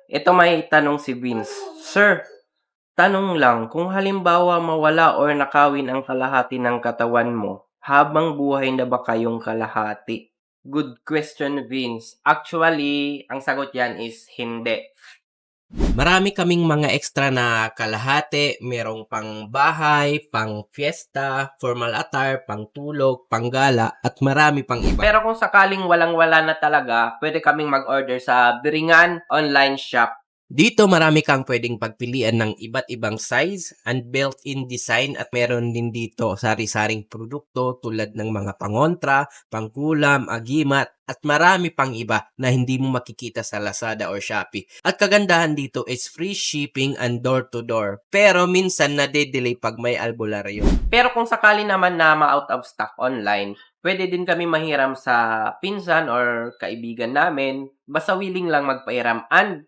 Ito may tanong si Vince. Sir, tanong lang, kung halimbawa mawala or nakawin ang kalahati ng katawan mo, habang buhay na ba kayong kalahati? Good question, Vince. Actually, ang sagot yan is hindi. Marami kaming mga extra na kalahati, merong pang bahay, pang fiesta, formal attire, pang tulog, pang gala, at marami pang iba. Pero kung sakaling walang-wala na talaga, pwede kaming mag-order sa Biringan online shop. Dito marami kang pwedeng pagpilian ng iba't ibang size and built-in design at meron din dito sari-saring produkto tulad ng mga pangontra, pangkulam, agimat at marami pang iba na hindi mo makikita sa Lazada or Shopee. At kagandahan dito is free shipping and door-to-door. Pero minsan nade-delay pag may albularyo. Pero kung sakali naman na ma-out of stock online, pwede din kami mahiram sa pinsan or kaibigan namin. Basta willing lang magpahiram and